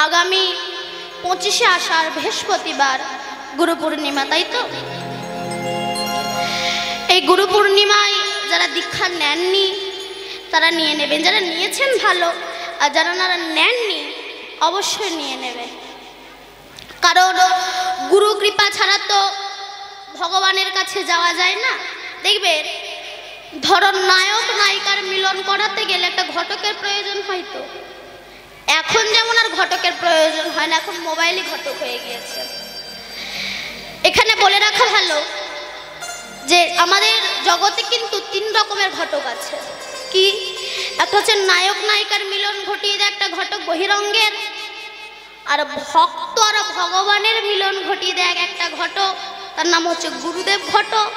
আগামী 25শে আষাঢ় বৃহস্পতিবার গুরু পূর্ণিমা, তাই তো? এই গুরু পূর্ণিমায় যারা দীক্ষা নেননি তারা নিয়ে নেবেন, যারা নিয়েছেন ভালো, আর যারা নেননি অবশ্যই নিয়ে নেবেন। কারণ গুরু কৃপা ছাড়া তো ভগবানের কাছে যাওয়া যায় না। দেখবেন, ধরো নায়ক নায়িকার মিলন করাতে গেলে একটা ঘটকের প্রয়োজন হয়। তো এখন যেমন আর ঘটকের প্রয়োজন হয় না, এখন মোবাইলই ঘটক হয়ে গিয়েছে। এখানে বলে রাখা ভালো যে আমাদের জগতে কিন্তু 3 রকমের ঘটক আছে। কি? একটা হচ্ছে নায়ক নায়িকার মিলন ঘটিয়ে দেয় একটা ঘটক বহিরঙ্গের, আর ভক্ত আর ভগবানের মিলন ঘটিয়ে দেয় একটা ঘটক, তার নাম হচ্ছে গুরুদেব ঘটক।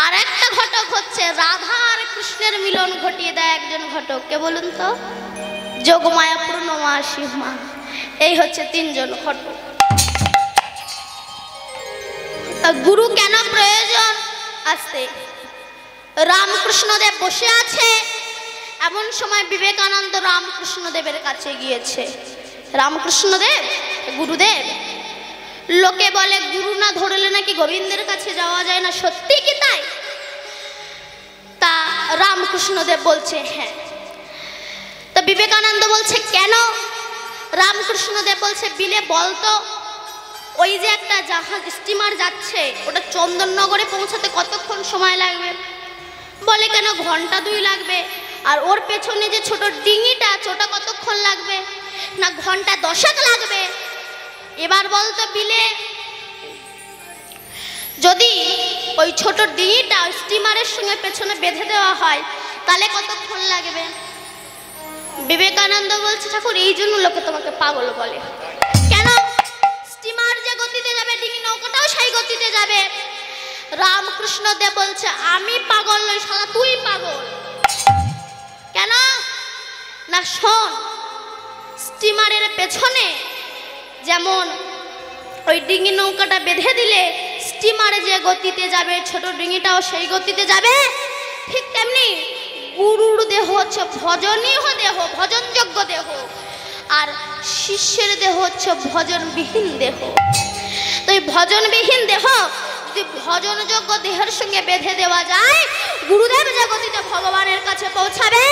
আর একটা ঘটক হচ্ছে রাধা আর কৃষ্ণের মিলন ঘটিয়ে দেয় একজন ঘটক। কে বলুন তো? যোগমায়া পূর্ণমা শিবমা। এই হচ্ছে 3 জন ঘটক। গুরু কেন প্রয়োজন? আসতে রামকৃষ্ণদেব বসে আছে, এমন সময় বিবেকানন্দ রামকৃষ্ণদেবের কাছে গিয়েছে। রামকৃষ্ণদেব, গুরুদেব, লোকে বলে গুরু না ধরলে নাকি গোবিন্দের কাছে যাওয়া যায় না, সত্যি কি তাই? তা রামকৃষ্ণদেব বলছে হ্যাঁ। তা বিবেকানন্দ বলছে কেন? রামকৃষ্ণদেব বলছে বিলে বলতো, ওই যে একটা জাহাজ স্টিমার যাচ্ছে, ওটা চন্দননগরে পৌঁছাতে কতক্ষণ সময় লাগবে? বলে কেন ঘন্টা 2 লাগবে। আর ওর পেছনে যে ছোট ডিঙিটা আছে ওটা কতক্ষণ লাগবে? না ঘন্টা 10 লাগবে। এবার বলতো বিলে যদি ওই ছোট ডিঙিটা স্টিমারের সঙ্গে পেছনে বেঁধে দেওয়া হয় তাহলে কতক্ষণ লাগবে? বিবেকানন্দ বলছে ঠাকুর এই জন্য লোকে তোমাকে পাগল বলে। কেন? স্টিমার যে গতিতে যাবে ডিঙি নৌকাটাও সেই গতিতে যাবে। রামকৃষ্ণদেব বলছে আমি পাগল নই শালা, তুই পাগল। কেন? না শোন, স্টিমারের পেছনে যেমন ওই ডিঙি নৌকাটা বেঁধে দিলে স্টিমারে যে গতিতে যাবে ছোট ডিঙিটাও সেই গতিতে যাবে, ঠিক তেমনি গুরুর দেহ হচ্ছে ভজনীয় দেহ, ভজনযোগ্য দেহ, আর শিষ্যের দেহ হচ্ছে ভজনবিহীন দেহ। তো এই ভজনবিহীন দেহ যদি ভজনযোগ্য দেহের সঙ্গে বেঁধে দেওয়া যায়, গুরুদেব যে গতিতে ভগবানের কাছে পৌঁছাবে,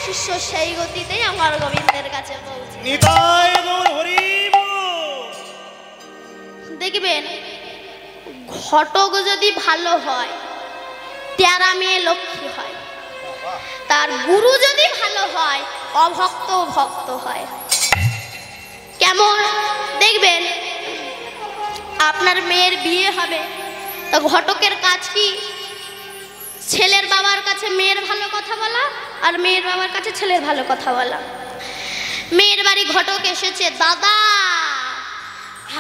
শিষ্য সেই গতিতেই আমার গোবিন্দের কাছে পৌঁছাবে। দেখবেন, ঘটক যদি ভালো হয় তেরা মেয়ে লক্ষ্মী হয়, তার গুরু যদি ভালো হয় অভক্ত ভক্ত হয়। কেমন? দেখবেন, আপনার মেয়ের বিয়ে হবে, তো ঘটকের কাজ কি? ছেলের বাবার কাছে মেয়ের ভালো কথা বলা, আর মেয়ের বাবার কাছে ছেলের ভালো কথা বলা। মেয়ের বাড়ি ঘটক এসেছে, দাদা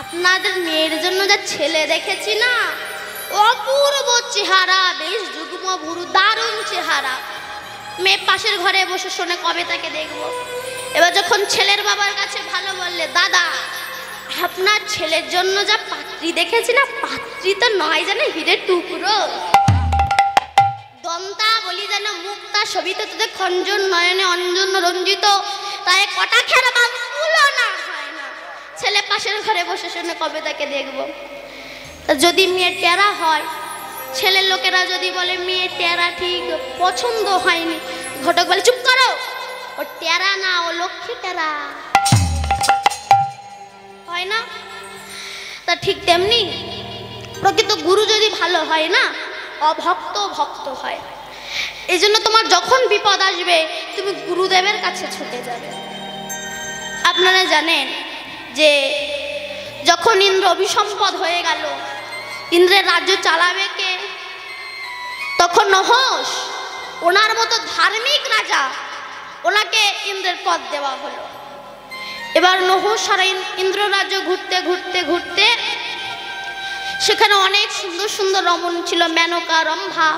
আপনাদের মেয়ের জন্য যা ছেলে দেখেছি না, অপূর্ব চেহারা, বেশ যুগ্ম ভুরু, দারুণ চেহারা। মেয়ে পাশের ঘরে বসে শোনে কবে তাকে দেখবো। এবার যখন ছেলের বাবার কাছে ভালো বললে, দাদা আপনার ছেলের জন্য যা পাত্রী দেখেছি না, পাত্রী তো নয় যেন হীরের টুকরো, দন্তা বলি যেন মুক্তা শোভিত, তোদের খঞ্জন নয়নে অঞ্জন রঞ্জিত, তাই কটাক্ষের তুলনা হয় না। ছেলে পাশের ঘরে বসে শুনে কবে তাকে দেখবো। যদি মেয়ে টেরা হয়, ছেলের লোকেরা যদি বলে মেয়ে টেরা, ঠিক পছন্দ হয়নি, ঘটক বলে চুপ করো, ও টেরা না, ও লক্ষ্মী টেরা, হয় না? তা ঠিক তেমনি প্রকৃত গুরু যদি ভালো হয় না, অভক্ত ভক্ত হয়। এই জন্য তোমার যখন বিপদ আসবে তুমি গুরুদেবের কাছে ছুটে যাবে। আপনারা জানেন যে যখন ইন্দ্র অভিসম্পদ হয়ে গেল, ইন্দ্রের রাজ্য চালাবে কে? তখন নহস, ওনার মতো ধার্মিক রাজা, ওনাকে ইন্দ্রের পদ দেওয়া হলো। এবার নহস সারা ইন্দ্র রাজ্য ঘুরতে ঘুরতে ঘুরতে সেখানে অনেক সুন্দর সুন্দর রমণী ছিল, মেনকা, রম্ভা।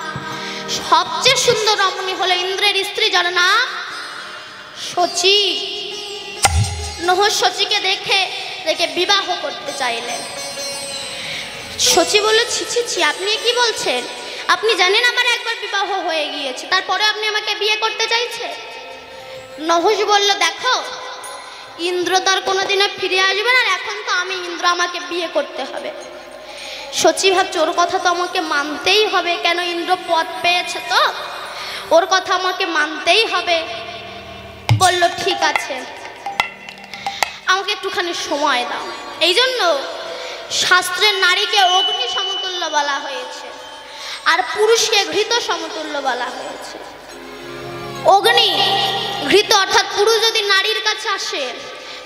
সবচেয়ে সুন্দর রমণী হলো ইন্দ্রের স্ত্রী, যার নাম শচী। নহস শচীকে দেখে বিবাহ করতে চাইলেন। শচী বলল, ছি ছি ছি, আপনি কি বলছেন? আপনি জানেন আমার একবার বিবাহ হয়ে গিয়েছে, তারপরে আপনি আমাকে বিয়ে করতে চাইছেন? নহস বলল, দেখো ইন্দ্র তার কোনোদিনও ফিরে আসবে না, আর এখন তো আমি ইন্দ্র, আমাকে বিয়ে করতে হবে। শচী ভাবছে ওর কথা তো আমাকে মানতেই হবে, কেন ইন্দ্র পদ পেয়েছে তো, ওর কথা আমাকে মানতেই হবে। বলল ঠিক আছে, আমাকে একটুখানি সময় দাও। এই জন্য শাস্ত্রের নারীকে অগ্নি সমতুল্য বলা হয়েছে, আর পুরুষকে ঘৃত সমতুল্য বলা হয়েছে। অগ্নি ঘৃত অর্থাৎ পুরুষ যদি নারীর কাছে আসে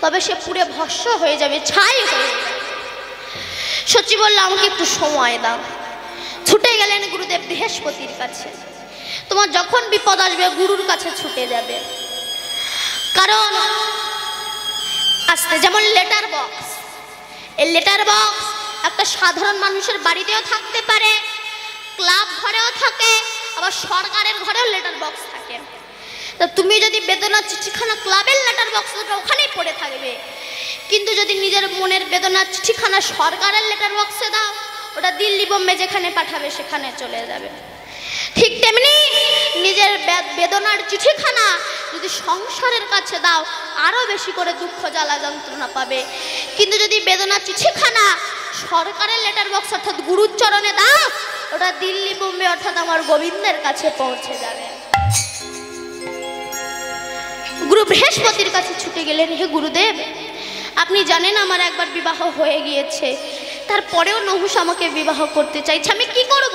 তবে সে পুড়ে ভস্ম হয়ে যাবে, ছাই হয়ে যাবে। শচী বলল আমাকে একটু সময় দাও। ছুটে গেলেন গুরুদেব বৃহস্পতির কাছে। তোমার যখন বিপদ আসবে গুরুর কাছে ছুটে যাবে, কারণ আসতে যেমন লেটার বক্স, এই লেটার বক্স একটা সাধারণ মানুষের বাড়িতেও থাকতে পারে, ক্লাব ঘরেও থাকে, আবার সরকারের ঘরেও লেটার বক্স থাকে। তো তুমি যদি বেদনার চিঠিখানা ক্লাবের লেটার বক্সটা ওখানেই পড়ে থাকবে, কিন্তু যদি নিজের মনের বেদনার চিঠিখানা সরকারের লেটার বক্সে দাও, ওটা দিল্লি বোম্বে যেখানে পাঠাবে সেখানে চলে যাবে। ঠিক তেমনি নিজের বেদনার চিঠিখানা যদি সংসারের কাছে দাও আরও বেশি করে দুঃখ জ্বালা যন্ত্রণা পাবে, কিন্তু যদি বেদনার চিঠিখানা সরকারের লেটার বক্স অর্থাৎ গুরুর চরণে দাও, ওটা দিল্লি বোম্বে অর্থাৎ আমার গোবিন্দের কাছে পৌঁছে যাবে। গুরু বৃহস্পতির কাছে ছুটে গেলেন, হে গুরুদেব আপনি জানেন আমার একবার বিবাহ হয়ে গিয়েছে, তারপরেও নহুষ আমাকে বিবাহ করতে চাইছে, আমি কি করব?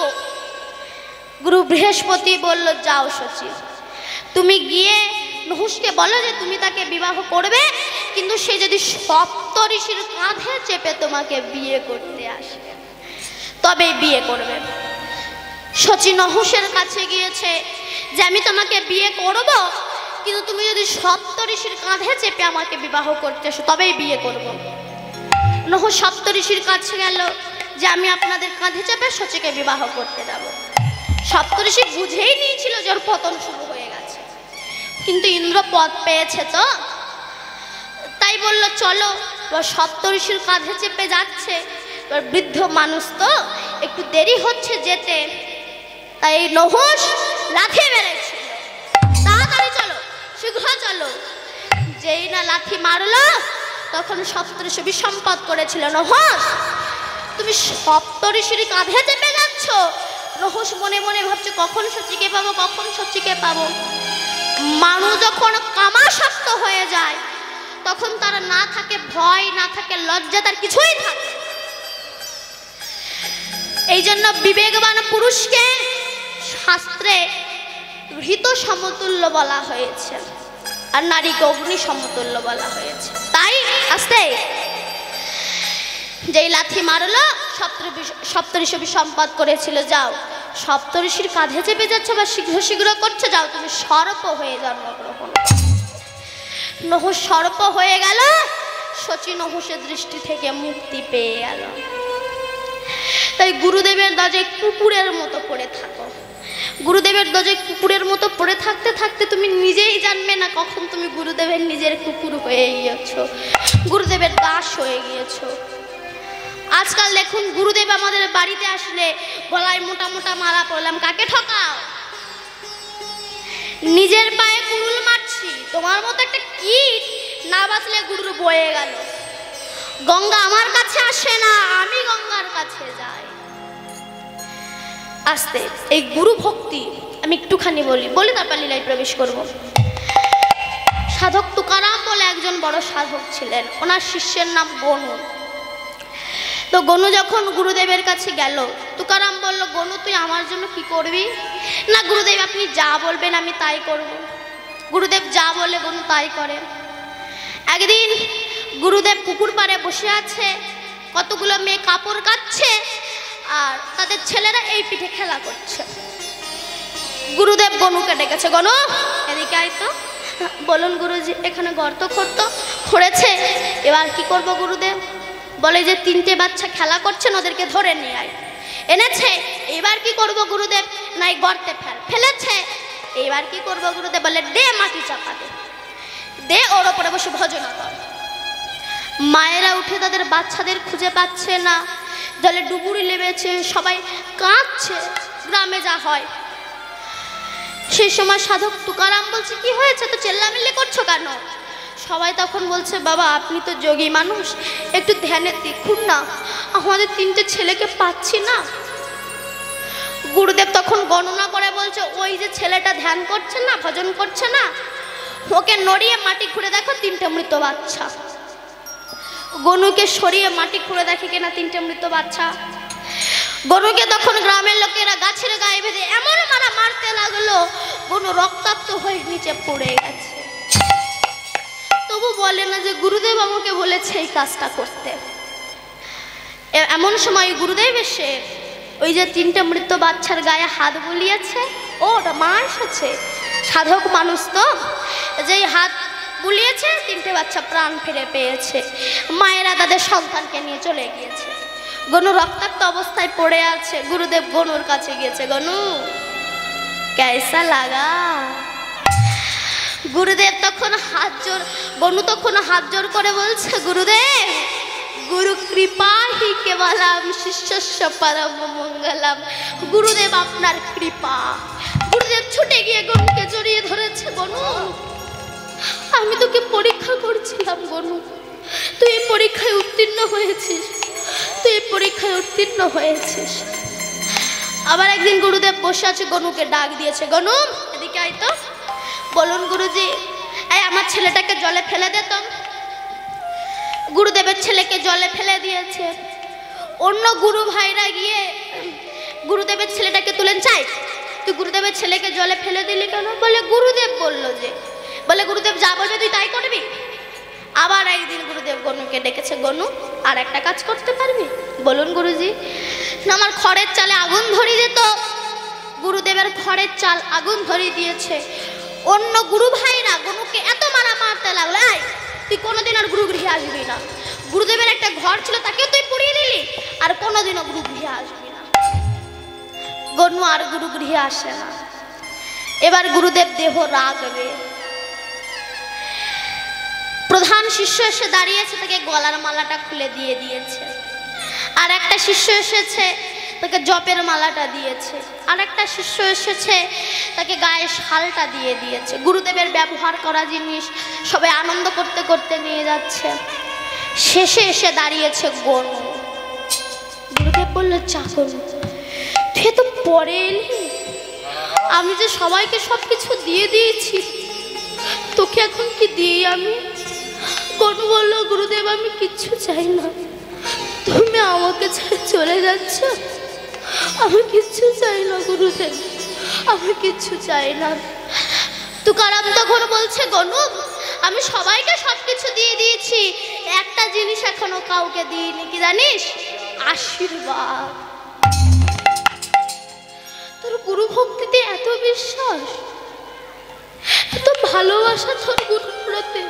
গুরু বৃহস্পতি বলল যাও শচী, তুমি গিয়ে নহুষকে বলো যে তুমি তাকে বিবাহ করবে, কিন্তু সে যদি সপ্ত ঋষির কাঁধে চেপে তোমাকে বিয়ে করতে আসে তবেই বিয়ে করবে। শচী নহুষের কাছে গিয়েছে যে আমি তোমাকে বিয়ে করব, কিন্তু তুমি যদি সপ্ত ঋষির কাঁধে চেপে আমাকে বিবাহ করতে আসো তবেই বিয়ে করব। নহুষ সপ্ত ঋষির কাছে গেল যে আমি আপনাদের কাঁধে চেপে শচীকে বিবাহ করতে যাব। সপ্ত ঋষি বুঝেই নিয়েছিল যে ওর পতন শুরু হয়ে গেছে, কিন্তু ইন্দ্র পদ পেয়েছে তো, তাই বলল চলো। সপ্ত ঋষির কাঁধে চেপে যাচ্ছে, বৃদ্ধ মানুষ তো একটু দেরি হচ্ছে যেতে, তাই নহুষ লাথি মেরেছিল, তাড়াতাড়ি চলো শীঘ্র চলো। যেই না লাথি মারলো তখন সপ্তর্ষি বিসম্পদ করেছিল, নহুষ তুমি সপ্তর্ষির কাঁধে চেপে যাচ্ছ। নহুষ মনে মনে ভাবছে কখন শচীকে পাবো, কখন শচীকে পাবো। মানুষ যখন কামাসক্ত হয়ে যায় তখন তার না থাকে ভয়, না থাকে লজ্জা, তার কিছুই থাকে। এই জন্য বিবেকবান পুরুষকে শাস্ত্রে হৃত সমতুল্য বলা হয়েছে, আর নারীকে অগ্নি সমতুল্য বলা হয়েছে। তাই আস্তে যেই লাথি মারলো সপ্তর্ষি বিসম্পদ করেছিল, যাও সপ্তর্ষির কাঁধে চেপে যাচ্ছে বা শীঘ্র শীঘ্র করছে, যাও তুমি সর্প হয়ে জন্মগ্রহণ। নহুষ সর্প হয়ে গেল, শচী নহুষের দৃষ্টি থেকে মুক্তি পেয়ে গেল। তাই গুরুদেবের দরজায় কুকুরের মতো পড়ে থাকো। গুরুদেবের দরজায় কুকুরের মতো পড়ে থাকতে থাকতে তুমি নিজেই জানবে না কখন তুমি গুরুদেবের নিজের কুকুর হয়ে গিয়েছো, গুরুদেবের দাস হয়ে গিয়েছো। আজকাল দেখুন গুরুদেব আমাদের বাড়িতে আসলে গলায় মোটা মোটা মালা পরলাম, কাকে ঠকাও? নিজের পায়ে কুড়ুল মারছি। তোমার মতো একটা কীট না বাঁচলে গুরুর বয়ে গেল। গঙ্গা আমার কাছে আসে না, আমি গঙ্গার কাছে যাই। আস্তে এই গুরু ভক্তি আমি একটুখানি বলি তারপর লীলায় প্রবেশ করব। সাধক তুকারাম বলে একজন বড় সাধক ছিলেন, ওনার শিষ্যের নাম গনু। তো গনু যখন গুরুদেবের কাছে গেল, তুকারাম বলল গনু তুই আমার জন্য কি করবি? না গুরুদেব আপনি যা বলবেন আমি তাই করব। গুরুদেব যা বলে গনু তাই করে। একদিন গুরুদেব পুকুর পাড়ে বসে আছে, কতগুলো মেয়ে কাপড় কাচ্ছে আর তাদের ছেলেরা এই পিঠে খেলা করছে। গুরুদেব গনুকে ডেকেছে, গনু এদিকে আয় তো। বলুন গুরুজি। এখানে গর্ত খোঁড়েছে, এবার কি করব গুরুদেব? বলে যে 3টে বাচ্চা খেলা করছেন, ওদেরকে ধরে নিয়ে আয়। এনেছে, এবার কি করব গুরুদেব? নাই গর্তে ফেলেছে, এবার কি করব গুরুদেব? বলে দে মাটি চাপা দে, ওর ওপরে বসে ভজনা কর। মায়েরা উঠে তাদের বাচ্চাদের খুঁজে পাচ্ছে না, জলে ডুবুরি লেবেছে, সবাই কাঁদছে, গ্রামে যা হয়। সেই সময় সাধক তুকারাম বলছে কি হয়েছে, তো চেল্লামিল্লি করছো কেন? সবাই তখন বলছে, বাবা আপনি তো যোগী মানুষ, একটু ধ্যানে দেখুন না, আমাদের 3টে ছেলেকে পাচ্ছি না। গুরুদেব তখন গণনা করে বলছে, ওই যে ছেলেটা ধ্যান করছে না, ভজন করছে না, ওকে নড়িয়ে মাটি খুঁড়ে দেখো 3টে মৃত বাচ্চা। গনুকে সরিয়ে মাটি খুঁড়ে দেখে কিনা 3টে মৃত বাচ্চা। গনুকে তখন গ্রামের লোকেরা গাছের গায়ে বেঁধে এমন মারা মারতে লাগলো, গনু রক্তাক্ত হয়ে নিচে পড়ে গেছে। তবু বলে না যে গুরুদেব আমাকে বলেছে এই কাজটা করতে। এমন সময় গুরুদেব এসে ওই যে 3টে মৃত বাচ্চার গায়ে হাত বুলিয়েছে। ও ওটা মা এসেছে, সাধক মানুষ তো, যেই হাত বুলিয়েছে 3টে বাচ্চা প্রাণ ফিরে পেয়েছে। মায়েরা তাদের সন্তানকে নিয়ে চলে গিয়েছে। গনু রক্তাক্ত অবস্থায় পড়ে আছে। গুরুদেব গনুর কাছে গিয়েছে, গনু কেসা লাগা। গুরুদেব তখন হাত জোর, গনু তখন হাত জোর করে বলছে, গুরুদেব গুরু কৃপা হি কেবলম শিষ্যস্য পরম মঙ্গলম। গুরুদেব আপনার কৃপা। গুরুদেব ছুটে গিয়ে গনুকে জড়িয়ে ধরেছে, গনু আমি তোকে পরীক্ষা করছিলাম, গনু তুই এই পরীক্ষায় উত্তীর্ণ হয়েছিস, তুই এই পরীক্ষায় উত্তীর্ণ হয়েছিস। আবার একদিন গুরুদেব বসে আছে, গনুকে ডাক দিয়েছে, গনু এদিকে আয় তো। বলুন গুরুজি। এই আমার ছেলেটাকে জলে ফেলে দে তো। গুরুদেবের ছেলেকে জলে ফেলে দিয়েছে। অন্য গুরু ভাইরা গিয়ে গুরুদেবের ছেলেটাকে তুলেন, চাই তুই গুরুদেবের ছেলেকে জলে ফেলে দিলি কেন? বলে গুরুদেব বললো যে। বলে গুরুদেব যা বলবে তুই তাই করবি? আবার একদিন গুরুদেব গনুকে ডেকেছে, গনু আর একটা কাজ করতে পারবি? বলুন গুরুজি। না আমার খড়ের চালে আগুন ধরিয়ে দিত। গুরুদেবের খড়ের চাল আগুন ধরিয়ে দিয়েছে। অন্য গুরু ভাইরা গনুকে এত মারা মারতে লাগলো, আয় তুই কোনোদিন আর গুরু গৃহে আসবি না। গুরুদেবের একটা ঘর ছিল তাকেও তুই পুড়িয়ে দিলি, আর কোনোদিনও গুরু গৃহে আসবি না। গনু আর গুরু গৃহে আসে না। এবার গুরুদেব দেহ রাখবে। প্রধান শিষ্য এসে দাঁড়িয়েছে, তাকে গলার মালাটা খুলে দিয়ে দিয়েছে। আর একটা শিষ্য এসেছে, তাকে জপের মালাটা দিয়েছে। আর একটা শিষ্য এসেছে, তাকে গায়ে শালটা দিয়ে দিয়েছে। গুরুদেবের ব্যবহার করা জিনিস সবাই আনন্দ করতে করতে নিয়ে যাচ্ছে। শেষে এসে দাঁড়িয়েছে গনু। গুরুদেব বললো, চাকর তুই তো পরে এলি, আমি যে সবাইকে সব কিছু দিয়ে দিয়েছি, তোকে এখন কি দিই আমি? গনু বলল, গুরুদেব আমি কিচ্ছু চাই না, তুমি আমাকে ছেড়ে চলে যাচ্ছ, আমি কিচ্ছু চাই না গুরুদেব, আমি কিচ্ছু চাই না। তুকারাম তখন বলছে, গনু আমি সবাইকে সব কিছু দিয়ে দিয়েছি, একটা জিনিস এখনো কাউকে দিইনি, কি জানিস? আশীর্বাদ। তোর গুরু ভক্তিতে এত বিশ্বাস, এত ভালোবাসা তোর গুরুর প্রতি,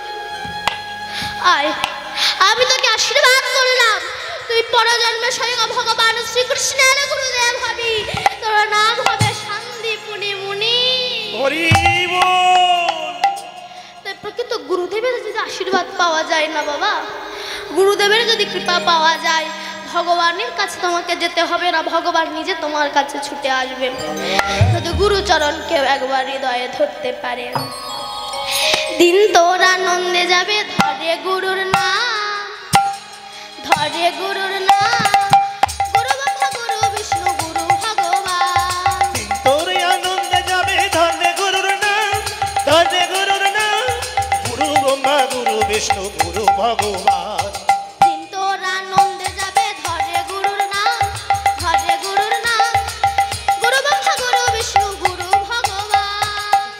আয় আমি তোকে আশীর্বাদ করলাম, তুই পরজন্মে স্বয়ং ভগবান শ্রীকৃষ্ণের গুরুদেব হবি, তোর নাম হবে শান্তিপুনি মুনি। প্রকৃত গুরুদেবের যদি আশীর্বাদ পাওয়া যায় না বাবা, গুরুদেবের যদি কৃপা পাওয়া যায়, ভগবানের কাছে তোমাকে যেতে হবে না, ভগবান নিজে তোমার কাছে ছুটে আসবে। যদি গুরুচরণ কেউ একবার হৃদয়ে ধরতে পারে, দিন তোর আনন্দে যাবে, ধরে গুরুর নাম, ধরে গুরুর নাম, গুরু ব্রহ্মা গুরু বিষ্ণু গুরু ভগবান। দিন তোর আনন্দে যাবে, ধরে গুরুর নাম, ধরে গুরুর নাম, গুরু ব্রহ্মা গুরু বিষ্ণু গুরু ভগবান। দিন তোর আনন্দে যাবে, ধরে গুরুর নাম, ধরে গুরুর নাম, গুরু ব্রহ্মা গুরু বিষ্ণু গুরু ভগবান।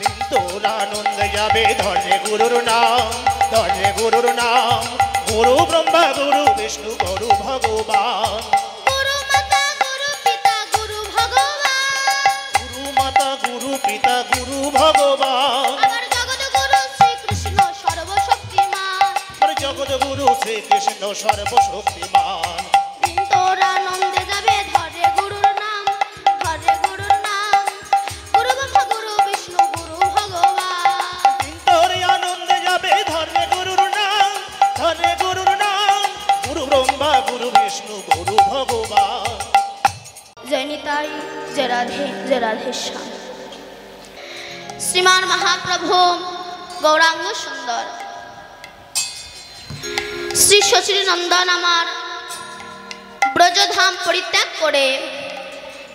দিন তোর আনন্দে যাবে, ধরে গুরুর নাম, ধরে গুরুর নাম, গুরু ব্রহ্মা গুরু বিষ্ণু গুরু ভগবান। গুরু মাতা গুরু পিতা গুরু ভগবান, গুরু মাতা গুরু পিতা গুরু ভগবান। আমার জগৎ গুরু শ্রীকৃষ্ণ সর্বশক্তিমান, আমার জগৎ গুরু শ্রীকৃষ্ণ সর্বশক্তিমান। দিন তোর আনন্দে যাবে, ধরে গুরুর নাম, ধরে গুরুর নাম, গুরু ব্রহ্মা গুরু বিষ্ণু গুরু ভগবান। দিন তোর আনন্দে যাবে, ধরে গুরুর নাম, ধরে গুরুর নাম, গুরু ব্রহ্মা গুরু বিষ্ণু গুরু ভগবান। জয় নিতাই, জয় রাধে, জয় রাধেশ্যাম। শ্রীমান মহাপ্রভু গৌরাঙ্গ সুন্দর শ্রী শচী নন্দন আমার ব্রজধাম পরিত্যাগ করে,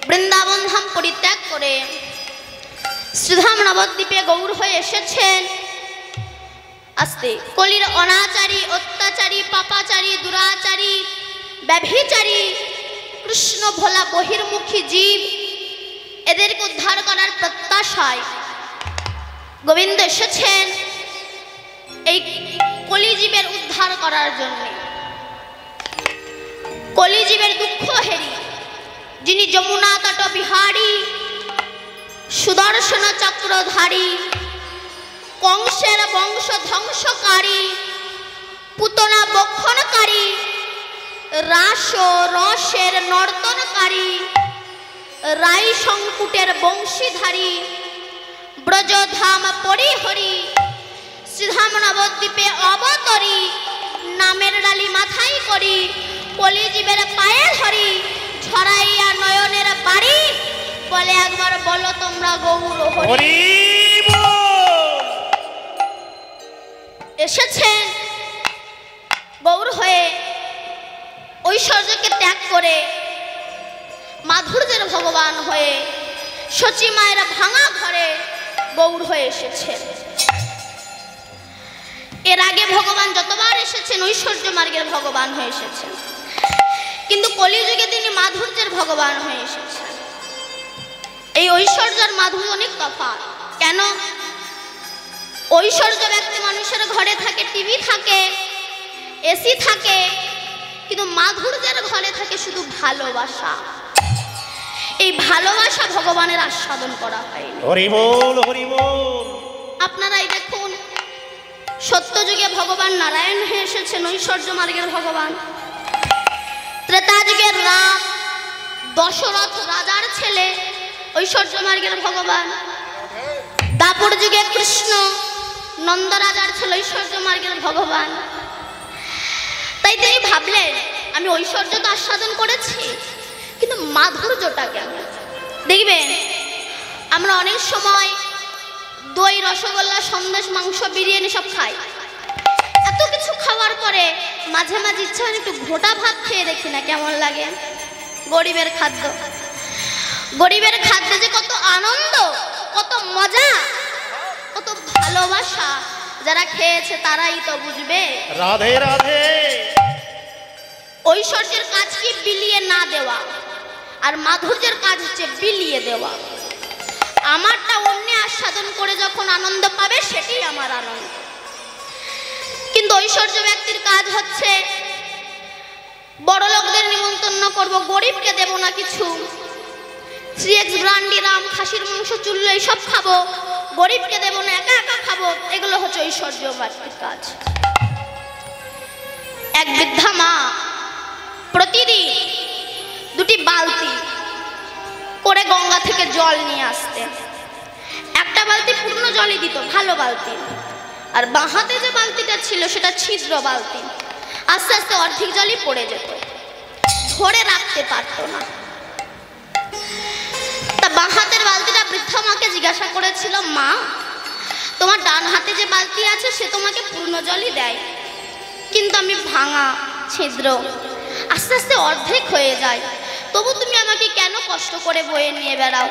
বৃন্দাবন ধাম পরিত্যাগ করে শ্রীধাম নবদ্বীপে গৌর হয়ে এসেছেন। আস্তে কলির অনাচারী, অত্যাচারী, পাপাচারী, দুরাচারী, ব্যভিচারী, কৃষ্ণ ভোলা বহির্মুখী জীব, এদেরকে উদ্ধার করার প্রত্যাশায় গোবিন্দ এসেছেন এই কলিজীবের উদ্ধার করার জন্য। কলিজীবের দুঃখ হেরি যিনি যমুনা তট বিহারী, সুদর্শন চক্রধারী, কংসের বংশ ধ্বংসকারী, পুতনা বক্ষণকারী, রাস রসের নর্তনকারী, রাই সংকুটের বংশীধারী, ব্রজধাম পরিহরি, শ্রীধাম নবদ্বীপে অবতরী, নামের ডালি মাথায় করি, কলিজীবের পায়ে ধরি, ঝরাইয়া নয়নের বাড়ি, বলে একবার বলো তোমরা গৌর হরি। এসেছেন গৌর হয়ে, ঐশ্বর্যকে ত্যাগ করে মাধুর্যের ভগবান হয়ে শচী মায়ের ভাঙা ঘরে গৌর হয়ে এসেছেন। এর আগে ভগবান যতবার এসেছেন ঐশ্বর্য মার্গের ভগবান হয়ে এসেছেন, কিন্তু কলিযুগে তিনি মাধুর্যের ভগবান হয়ে এসেছেন। এই ঐশ্বর্যের মাধুর্য অনেক তফাৎ। কেন? ঐশ্বর্য ব্যক্তি মানুষের ঘরে থাকে, টিভি থাকে, এসি থাকে, কিন্তু মাধুর্যের ঘরে থাকে শুধু ভালোবাসা। এই ভালোবাসা ভগবানের আস্বাদন করা হয়নি। হরি বল, হরি বল। আপনারাই দেখুন, সত্য যুগে ভগবান নারায়ণ হয়ে এসেছেন, ঐশ্বর্য মার্গের ভগবান। ত্রেতা যুগের রাম, দশরথ রাজার ছেলে, ঐশ্বর্য মার্গের ভগবান। দাপর যুগে কৃষ্ণ, নন্দ রাজার ছেলে, ঐশ্বর্য মার্গের ভগবান। তাই তিনি ভাবলেন আমি ঐশ্বর্য তো আস্বাদন করেছি, কিন্তু মাধুর্যটা কেমন। দেখবেন আমরা অনেক সময় দই, রসগোল্লা, সন্দেশ, মাংস, বিরিয়ানি সব খাই। এত কিছু খাওয়ার পরে মাঝে মাঝে ইচ্ছা হয় একটু ঘোটা ভাত খেয়ে দেখি না কেমন লাগে। গরিবের খাদ্য, গরিবের খাদ্যে যে কত আনন্দ, কত মজা, কত ভালোবাসা, যারা খেয়েছে তারাই তো বুঝবে। রাধে রাধে। ঐশ্বর্যের কাজ কি বিলিয়ে না দেওয়া, আর মাধুর্যের কাজ হচ্ছে বিলিয়ে দেওয়া। আমারটা অন্য আস্বাদন করে যখন আনন্দ পাবে সেটাই আমার আনন্দ। কিন্তু ঐশ্বর্য ব্যক্তির কাজ হচ্ছে বড় লোকদের নিমন্ত্রণ করব, গরিবকে দেব না কিছু। 3x ব্রান্ডি, রাম, খাসির মাংস, চুল্লো এইসব খাবো, গরিবকে দেব না, একা একা খাবো। এগুলো হচ্ছে ঐশ্বর্য ব্যক্তির কাজ। এক বৃদ্ধা মা প্রতিদিন 2টি বালতি করে গঙ্গা থেকে জল নিয়ে আসতেন। একটা বালতি পূর্ণ জলই দিত, ভালো বালতি, আর বাঁ হাতে যে বালতিটা ছিল সেটা ছিদ্র বালতি। আস্তে আস্তে অর্ধেক জলই পড়ে যেত, ধরে রাখতে পারত না। তা বাঁ হাতের বালতিটা বৃদ্ধা মাকে জিজ্ঞাসা করেছিল, মা তোমার ডান হাতে যে বালতি আছে সে তোমাকে পূর্ণ জলই দেয়, কিন্তু আমি ভাঙা, ছিদ্র, আস্তে আস্তে অর্ধেক হয়ে যায়, তবু তুমি আমাকে কেন কষ্ট করে বয়ে নিয়ে বেড়াও?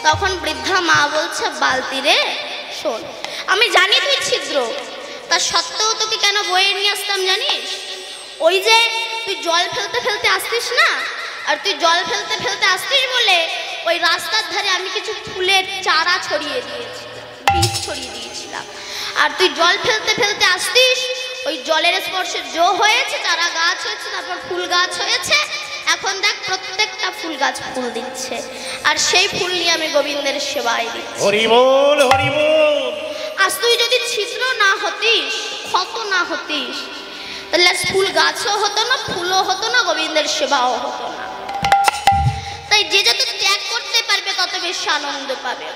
তখন বৃদ্ধা মা বলছে, বালতি রে শোন, আমি জানি তুই ছিদ্র, তা সত্ত্বেও তোকে কেন বয়ে নিয়ে আসতাম জানিস? ওই যে তুই জল ফেলতে ফেলতে আসতিস না, আর তুই জল ফেলতে ফেলতে আসতিস বলে ওই রাস্তার ধারে আমি কিছু ফুলের চারা ছড়িয়ে দিয়েছিলাম, বীজ ছড়িয়ে দিয়েছিলাম। আর তুই জল ফেলতে ফেলতে আসতিস, ওই জলের স্পর্শে জো হয়েছে, চারা গাছ হয়েছে, তারপর ফুল গাছ হয়েছে। এখন দেখ প্রত্যেকটা ফুল গাছ ফুল দিচ্ছে, আর সেই ফুল নিয়ে আমি গোবিন্দের সেবায় দিচ্ছি। হরি বল, হরি বল। আজ তুই যদি ছিদ্র না হতিস, ক্ষত না হতিস, তাহলে ফুল গাছও হতো না, ফুলও হতো না, গোবিন্দের সেবাও হতো না। তাই যে যত ত্যাগ করতে পারবে তত বেশি আনন্দ পাবে।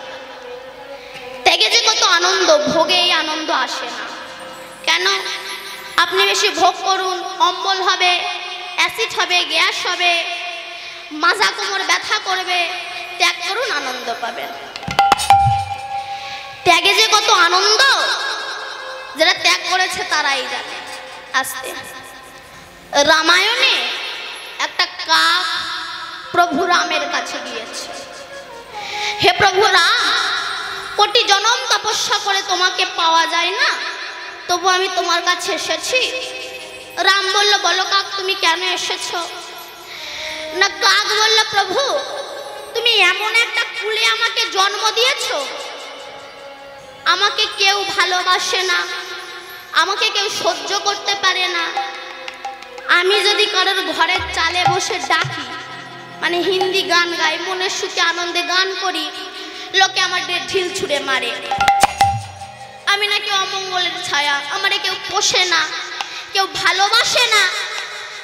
ত্যাগে যে কত আনন্দ, ভোগে এই আনন্দ আসে না। কেন? আপনি বেশি ভোগ করুন, অম্বল হবে, অ্যাসিড হবে, গ্যাস হবে, মাজা কোমর ব্যথা করবে। ত্যাগ করুন, আনন্দ পাবেন। ত্যাগে যে কত আনন্দ, যারা ত্যাগ করেছে তারাই জানে। আসতে রামায়ণে একটা কাক প্রভু রামের কাছে গিয়েছে। হে প্রভু রাম, কোটি জনম তপস্যা করে তোমাকে পাওয়া যায় না, তবু আমি তোমার কাছে এসেছি। রাম বলল, বলো কাক তুমি কেন এসেছো? না, কাক বলল, প্রভু তুমি এমন একটা কুলে আমাকে জন্ম দিয়েছো, আমাকে কেউ ভালোবাসে না, আমাকে কেউ সহ্য করতে পারে না। আমি যদি কারোর ঘরের চালে বসে ডাকি, মানে হিন্দি গান গাই, মনের সুখে আনন্দে গান করি, লোকে আমার ঢিল ছুঁড়ে মারে। আমি নাকি অমঙ্গলের ছায়া, আমারে কেউ পোষে না, কেউ ভালোবাসে না।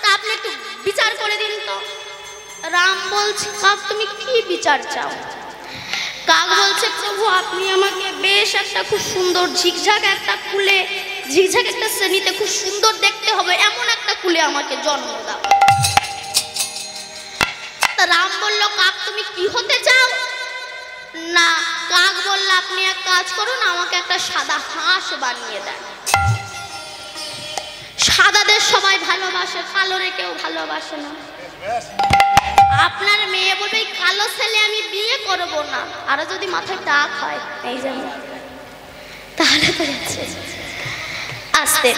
তা আপনি একটু বিচার করে দিন তো। রাম বলছে, কাক তুমি কি বিচার চাও? কাক বলছে, প্রভু আপনি আমাকে বেশ একটা খুব সুন্দর ঝিকঝাক একটা কুলে, ঝিকঝাক একটা শ্রেণীতে খুব সুন্দর দেখতে হবে এমন একটা কুলে আমাকে জন্ম দাও। তা রাম বলল, কাক তুমি কি হতে চাও? না, কাক বলল, আপনি এক কাজ করুন, আমাকে একটা সাদা হাঁস বানিয়ে দেন। সাদাদের সবাই ভালোবাসে, কালোরে কেউ ভালোবাসে না। আপনার মেয়ে বলবে, কালো ছেলে আমি বিয়ে করব না, আরো যদি মাথায় টাক হয় এই জন্য, তাহলে তো যাচ্ছে আসতে।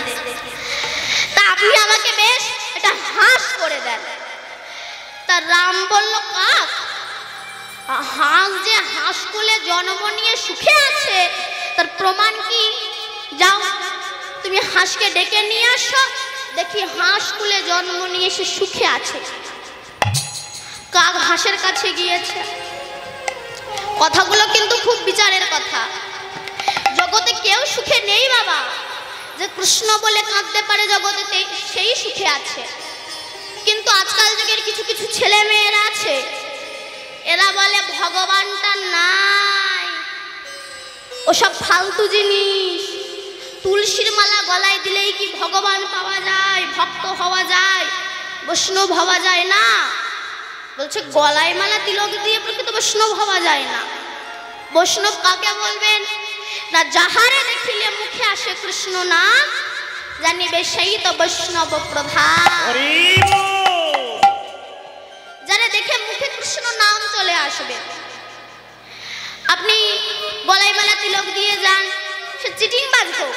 তা আপনি আমাকে বেশ একটা হাঁস করে দেন। তা রাম বলল, কাক হাঁস যে হাঁস কুলে জন্ম নিয়ে সুখে আছে তার প্রমাণ কি? যাও তুমি হাঁসকে ডেকে নিয়ে আসো, দেখি হাঁস কুলে জন্ম নিয়ে সে সুখে আছে। কাক হাঁসের কাছে গিয়েছে। কথাগুলো কিন্তু খুব বিচারের কথা। জগতে কেউ সুখে নেই বাবা, যে কৃষ্ণ বলে কাঁদতে পারে জগতে সেই সুখে আছে। কিন্তু আজকাল যুগের কিছু কিছু ছেলে মেয়েরা আছে, এরা বলে ভগবানটা নাই, ওসব ফালতু জিনিস। তুলসীর মালা গলায় দিলেই কি ভগবান পাওয়া যায়, ভক্ত হওয়া যায়, বৈষ্ণব হওয়া যায় না? বলছে গলায় মালা তিলক দিয়ে প্রকৃত বৈষ্ণব হওয়া যায় না। বৈষ্ণব কাকে বলবেন না? যাহারে দেখিলে মুখে আসে কৃষ্ণ নাম, জানিবে সেই তো বৈষ্ণব প্রধান। যারা দেখে মুখে কৃষ্ণ নাম চলে আসবে। আপনি গলায় মালা তিলক দিয়ে যান, সে চিটিংবাজ হোক,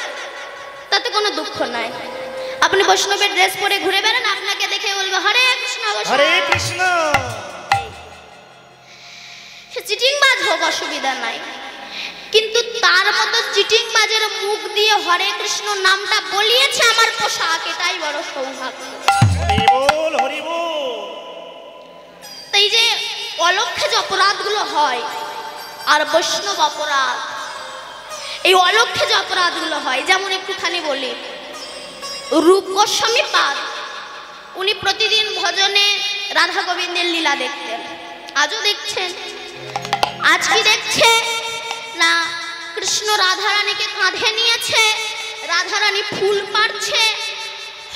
তাতে কোনো দুঃখ নাই। আপনি বৈষ্ণবের ড্রেস পরে ঘুরে বেড়ান, আপনাকে দেখে বলবে হরে কৃষ্ণ হরে কৃষ্ণ। সে চিটিংবাজ হোক, অসুবিধা নাই। কিন্তু তার মতো চিটিংবাজের মুখ দিয়ে হরে কৃষ্ণ নামটা বলিয়েছে আমার পোশাক, এটাই বড় সৌভাগ্য। এই যে অলক্ষ্যে যে অপরাধগুলো হয়, আর বৈষ্ণব অপরাধ, এই অলক্ষ্যে যে অপরাধগুলো হয়, যেমন একটুখানি বলি, রূপ গোস্বামী পাদ উনি প্রতিদিন ভজনে রাধা গোবিন্দের লীলা দেখতেন, আজও দেখছেন। আজ কি দেখছে না? কৃষ্ণ রাধারানীকে কাঁধে নিয়েছে, রাধারানী ফুল পাড়ছে,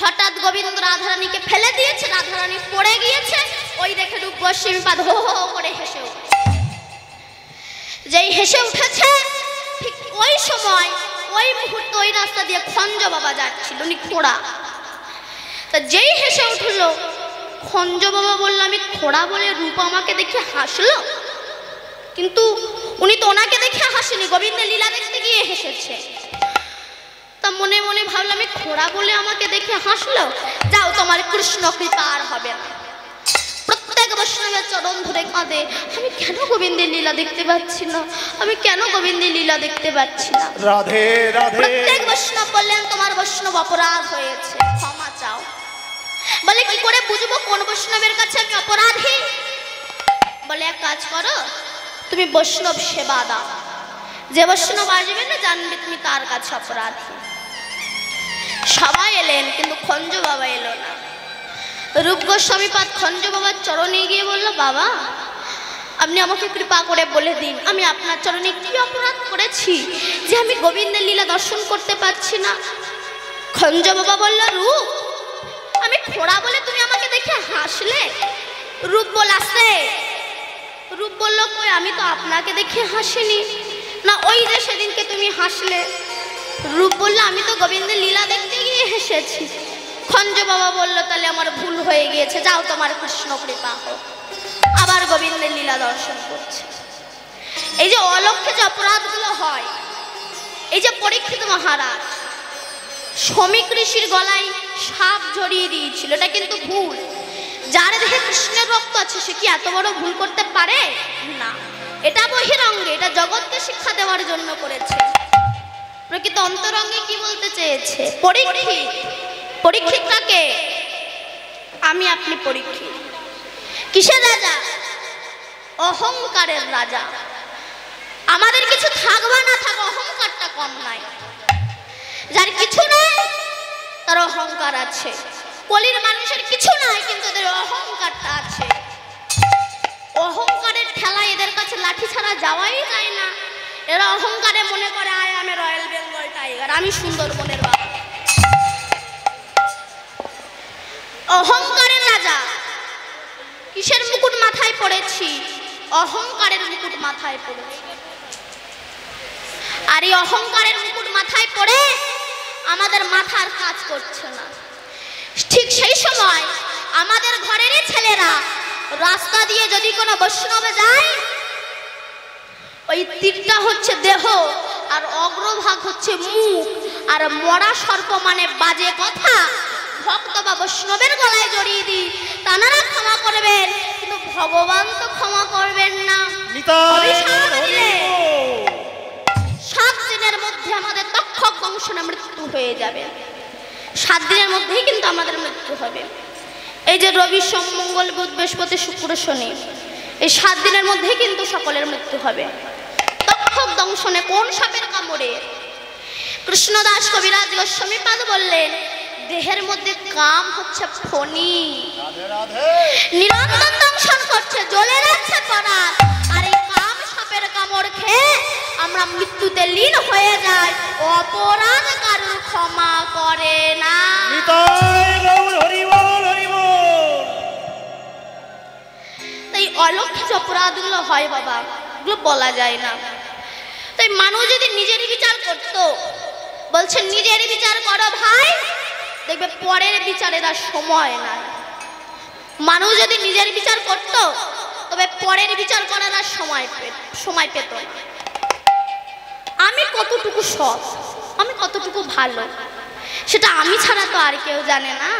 হঠাৎ গোবিন্দ রাধারানীকে ফেলে দিয়েছে, রাধারানী পড়ে গিয়েছে, ওই দেখে রূপ গোস্বামী পাদ হো হো করে হেসে উঠেছে। যেই হেসে উঠেছে ঠিক ওই সময় ওই মুহূর্তে ওই রাস্তা দিয়ে খঞ্জ বাবা যাচ্ছিল, উনি খোড়া। তা যেই হেসে উঠলো, খঞ্জ বাবা বলল, আমি খোড়া বলে রূপ আমাকে দেখে হাসলো, কিন্তু উনি তো ওনাকে দেখে হাসেনি, গোবিন্দের লীলা দেখতে গিয়ে হেসেছে। তা মনে মনে ভাবলাম, আমি খোড়া বলে আমাকে দেখে হাসলো, যাও তোমার কৃষ্ণ কৃপা আর হবে না। প্রত্যেক বৈষ্ণবের চরণ ধরে কাঁদে, আমি কেন গোবিন্দের লীলা দেখতে পাচ্ছি না, আমি কেন গোবিন্দের লীলা দেখতে পাচ্ছি না। রাধে রাধে। প্রত্যেক বৈষ্ণব বললেন, তোমার বৈষ্ণব অপরাধ হয়েছে, ক্ষমা চাও। বলে কি করে বুঝবো কোন বৈষ্ণবের কাছে আমি অপরাধী? বলে এক কাজ করো, তুমি বৈষ্ণব সেবা দাও, যে বৈষ্ণব আসবে না জানবে তুমি তার কাছে অপরাধী। সবাই এলেন, কিন্তু খঞ্জ বাবা এলো না। রূপ গোস্বামী পাদ খঞ্জ বাবার চরণে গিয়ে বলল, বাবা আপনি আমাকে কৃপা করে বলে দিন, আমি আপনার চরণে কি অপরাধ করেছি যে আমি গোবিন্দের লীলা দর্শন করতে পারছি না? খঞ্জ বাবা বলল, রূপ আমি খোড়া বলে তুমি আমাকে দেখে হাসলে? রূপ বলাছে। রূপ বলল, কই আমি তো আপনাকে দেখে হাসিনি। না, ওই যে সেদিনকে তুমি হাসলে। রূপ বলল, আমি তো গোবিন্দের লীলা দেখতে গিয়ে হেসেছি। খঞ্জ বাবা বলল, তাহলে আমার ভুল হয়ে গিয়েছে, যাও তোমার কৃষ্ণ কৃপা হোক। আবার গোবিন্দের লীলা দর্শন করছে। এই যে অলক্ষ্যে যে অপরাধগুলো হয়, এই যে পরীক্ষিত মহারাজ শমীক ঋষির গলায় সাপ জড়িয়ে দিয়েছিল, এটা কিন্তু ভুল। যার দেহে কৃষ্ণের রক্ত আছে সে কি এত বড় ভুল করতে পারে? না, এটা বহিরঙ্গে, এটা জগৎকে শিক্ষা দেওয়ার জন্য করেছে। প্রকৃত অন্তরঙ্গে কি বলতে চেয়েছে? পরীক্ষিতটাকে আমি আপনি পরীক্ষিত। কিসের রাজা? অহংকারের রাজা। আমাদের কিছু থাকবা না থাক, অহংকারটা কম নাই। যার কিছু নাই তার অহংকার আছে। কলির মানুষের কিছু নাই, কিন্তু এদের অহংকারটা আছে। অহংকারের ঠেলায় এদের কাছে লাঠি ছাড়া যাওয়াই যায় না। এরা অহংকারে মনে করে আয় আমি রয়্যাল বেঙ্গল টাইগার, আমি সুন্দরবনের বাবা। অহংকারের রাজা। কিসের মুকুট মাথায় পড়েছি? অহংকারের মুকুট মাথায় পড়েছি। আর এই অহংকারের মুকুট মাথায় পড়ে আমাদের মাথার কাজ করছে না। ঠিক সেই সময় আমাদের ঘরেরই ছেলেরা রাস্তা দিয়ে যদি কোনো বৈষ্ণবে যায়, ওই তীরটা হচ্ছে দেহ আর অগ্রভাগ হচ্ছে মুখ, আর মরা সর্প মানে বাজে কথা ভক্ত বা বৈষ্ণবের গলায় জড়িয়ে দিই, তানারা ক্ষমা করবেন, কিন্তু ভগবান তো ক্ষমা করবেন না। 7 দিনের মধ্যে আমাদের তক্ষক দংশনে মৃত্যু হয়ে যাবে। 7 দিনের মধ্যেই কিন্তু আমাদের মৃত্যু হবে। এই যে রবি, সোম, মঙ্গল, বুধ, বৃহস্পতি, শুক্র, শনি, এই 7 দিনের মধ্যেই কিন্তু সকলের মৃত্যু হবে। তক্ষক দংশনে কোন সাপের কামড়ে? কৃষ্ণদাস কবিরাজ গোস্বামীপাদ বললেন, দেহের মধ্যে কাম হচ্ছে ফণি, নিরন্তর দংশন করছে, জ্বলে যাচ্ছে পরাণ। আর এই কাম সাপের কামড় খেয়ে আমরা মৃত্যুতে লীন হয়ে যাই, অপরাধ কারুর ক্ষমা করে না। তাই অলক্ষ্য অপরাধগুলো হয় বাবা, এগুলো বলা যায় না। তাই মানুষ যদি নিজেরই বিচার করতো, বলছে নিজেরই বিচার করো ভাই, দেখবে পরের বিচারের আর সময় নাই। মানুষ যদি নিজের বিচার করত, তবে পরের বিচার করার আর সময় পেত না। আমি কতটুকু সৎ, আমি কতটুকু ভালো, সেটা আমি ছাড়া তো আর কেউ জানে না।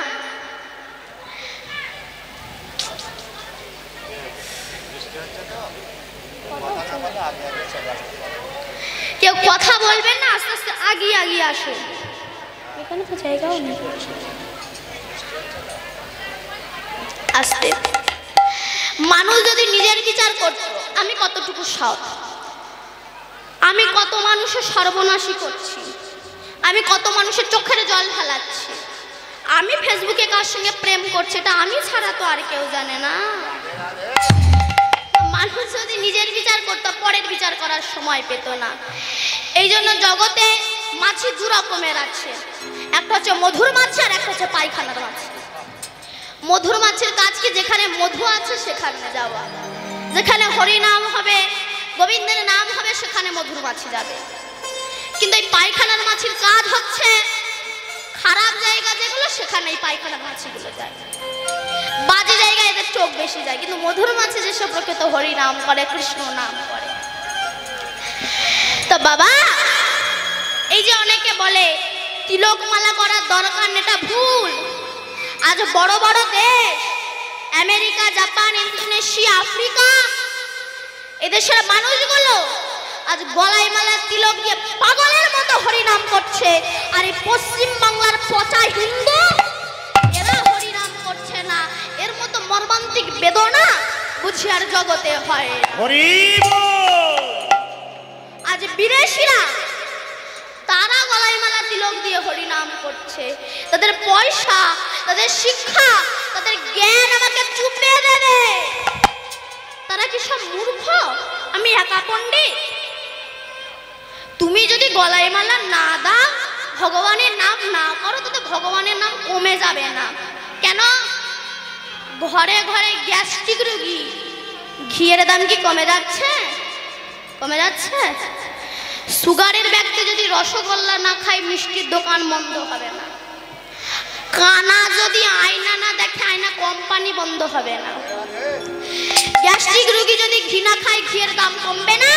কেউ কথা বলবেন না, আস্তে আস্তে আগিয়ে আগিয়ে আসুন, এখানে তো জায়গাও নেই। আস্তে। মানুষ যদি নিজের বিচার করত, আমি কতটুকু সৎ, আমি কত মানুষের সর্বনাশী করছি, আমি কত মানুষের চোখের জল ফেলাচ্ছি, আমি ফেসবুকে কার সঙ্গে প্রেম করছি, এটা আমি ছাড়া তো আর কেউ জানে না। মানুষ যদি নিজের বিচার করত, পরের বিচার করার সময় পেত না। এই জন্য জগতে মাছি 2 রকমের আছে, একটা হচ্ছে মধুর মাছি আর একটা হচ্ছে পায়খানার মাছি। মধুর মাছির কাজ কি? যেখানে মধু আছে সেখানে যাওয়া, যেখানে হরি নাম হবে, গোবিন্দের নাম হবে, সেখানে মধুর মাছি যাবে। কিন্তু এই পায়খানার মাছির কাজ হচ্ছে খারাপ জায়গা যেগুলো, সেখানে এই পায়খানার মাছিগুলো যায়। বাজে জায়গায় এদের চোখ বেশি যায়, কিন্তু মধুর মাছি যেসব প্রকৃত হরি নাম করে, কৃষ্ণ নাম করে। তো বাবা, এই যে অনেকে বলে তিলক মালা করার দরকার, এটা ভুল। আজ বড় বড় দেশ আমেরিকা, জাপান, ইন্দোনেশিয়া, আফ্রিকা, এদেশের মানুষগুলো আজ গলায় মালা তিলক দিয়ে পাগলের মতো হরিনাম করছে। আর এই পশ্চিম বাংলার পচা হিন্দু, এরা হরিনাম করছে না। এর মতো মর্মান্তিক বেদনা বুঝি আর জগতে হয় না। আজ বিদেশিরা তারা গলায় মালা তিলক দিয়ে হরিনাম করছে। তাদের পয়সা, তাদের শিক্ষা, তাদের জ্ঞান আমাকে চুপে দেবে। তারা কি সব মূর্খ? আমি একা পণ্ডিত? তুমি যদি গলায় মালা না দাও, ভগবানের নাম না করো, তাতে ভগবানের নাম কমে যাবে না। কেন? ঘরে ঘরে গ্যাস্ট্রিক রোগী, ঘিয়ের দাম কি কমে যাচ্ছে? কমে যাচ্ছে? সুগারের ব্যক্তি যদি রসগোল্লা না খায়, মিষ্টির দোকান বন্ধ হবে না। কানা যদি আয়না না দেখে, আয়না কোম্পানি বন্ধ হবে না। গ্যাস্ট্রিক রোগী যদি ঘি না খায়, ঘিয়ের দাম কমবে না।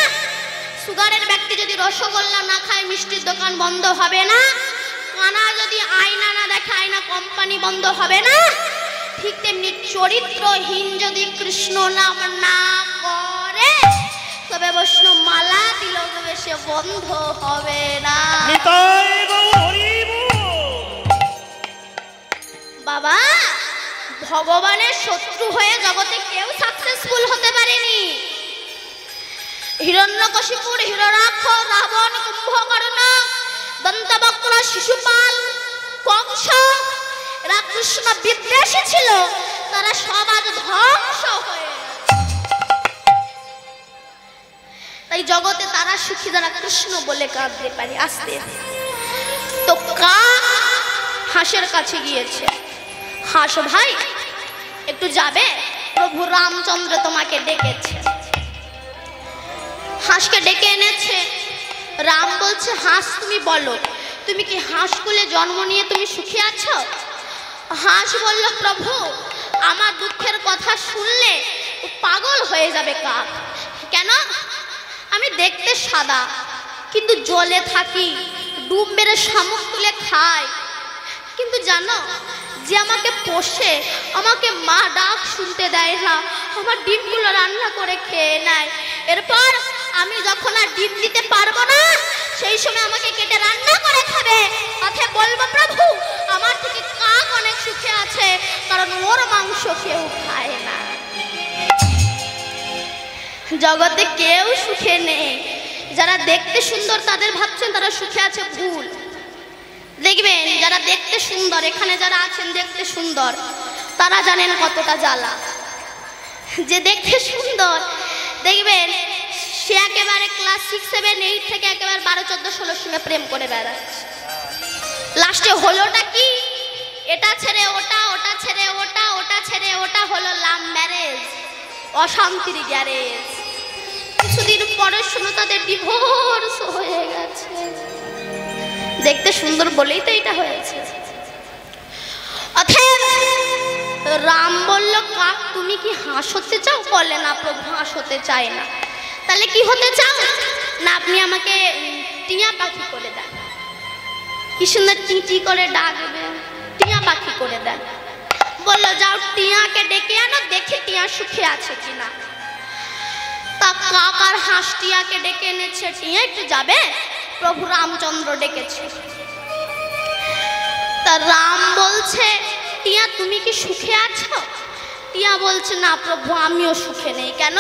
সুগারের ব্যক্তি যদি রসগোল্লা না খায়, মিষ্টির দোকান বন্ধ হবে না। কানা যদি আয়না না দেখে, আয়না কোম্পানি বন্ধ হবে না। ঠিক তেমনি চরিত্রহীন যদি কৃষ্ণ নাম না করে, তবে বৈষ্ণব মালা দিলেও তবে সে বন্ধ হবে না। বাবা, ভগবানের শত্রু হয়ে জগতে কেউ সাকসেসফুল হতে পারেনি। হিরণ্যকশিপুর, হিরণ্যাক্ষ, রাবণ, কুম্ভকর্ণ, দন্তবক্র, শিশুপাল, কংস, এরা কৃষ্ণ বিদ্বেষী ছিল, তারা সব আজ ধ্বংস হয়ে গেছে। তাই জগতে তারা সুখী যারা কৃষ্ণ বলে কাঁদতে পারে। আস্তে তো কাক হাঁসের কাছে গিয়েছে, হাঁস ভাই একটু যাবে, প্রভু রামচন্দ্র তোমাকে ডেকেছে। হাঁসকে ডেকে এনেছে। রাম বলছে, হাঁস তুমি বলো, তুমি কি হাঁস কুলে জন্ম নিয়ে তুমি সুখী আছো? হাঁস বলল, প্রভু আমার দুঃখের কথা শুনলে পাগল হয়ে যাবে কাক। কেন? আমি দেখতে সাদা, কিন্তু জলে থাকি, ডুব মেরে শামুক তুলে খাই। কিন্তু জানো, যে আমাকে পোষে, আমাকে মা ডাক শুনতে দেয় না, আমার ডিমগুলো রান্না করে খেয়ে নেয়। এরপর আমি যখন আর ডিম দিতে পারবো না, সেই সময় আমাকে কেটে রান্না করে খাবে। কথা বলবো, প্রভু আমার থেকে কাক অনেক সুখে আছে, কারণ ওর মাংস কেউ খায় না। জগতে কেউ সুখে নেই। যারা দেখতে সুন্দর তাদের ভাবছেন তারা সুখে আছে, ভুল। দেখবেন যারা দেখতে সুন্দর, এখানে যারা আছেন দেখতে সুন্দর, তারা জানেন কতটা জ্বালা। যে দেখতে সুন্দর দেখবেন সে একেবারে ক্লাস 6, 7, 8 থেকে একেবারে 12, 14, 16 সঙ্গে প্রেম করে বেড়াচ্ছে। লাস্টে হলোটা কি? এটা ছেড়ে ওটা, ওটা ছেড়ে ওটা, ওটা ছেড়ে ওটা, হলো লাভ ম্যারেজ, অশান্তির গ্যারেজ। কিছুদিন পরে শুনো তাদের ডিভোর্স হয়ে গেছে। দেখতে সুন্দর বলেই তো এটা হয়েছে। অতএব রাম বলল, কাক তুমি কি হাঁস হতে চাও? বলে, না প্রভু হাঁস হতে চাই না। তাহলে কি হতে চাও? না আপনি আমাকে টিয়া পাখি করে দেন। কি সুন্দর টিটি করে ডাকবে, টিয়া পাখি করে দেন। বললো, যাও টিয়াকে ডেকে আনো, দেখে টিয়া সুখে আছে কিনা। তা কাক আর হাঁস টিয়াকে ডেকে এনেছে। টিয়া একটু যাবে, প্রভু রামচন্দ্র ডেকেছে। তা রাম বলছে, টিয়া তুমি কি সুখে আছো? টিয়া বলছে, না প্রভু আমিও সুখে নেই। কেন?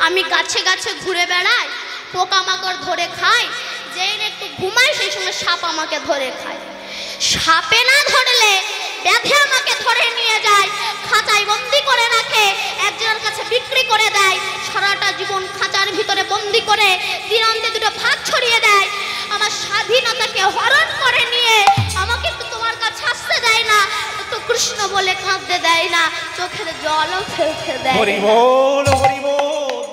আমি গাছে গাছে ঘুরে বেড়াই, পোকামাকড় ধরে খাই, যেই একটু ঘুমাই সেই সময় সাপ আমাকে ধরে খায়। সাপে না ধরলে ব্যাধে আমাকে ধরে নিয়ে যায়, খাঁচায় বন্দি করে রাখে, একজনের কাছে বিক্রি করে দেয়, সারাটা জীবন খাঁচার ভিতরে বন্দি করে দিনান্তে দুটো ভাত ছড়িয়ে দেয়। আমার স্বাধীনতাকে হরণ করে নিয়ে আমাকে একটু তোমার কাছে আসতে দেয় না, একটু কৃষ্ণ বলে কাঁদতে দেয় না, চোখের জলও ফেলতে দেয়। হরি বল, হরি বল।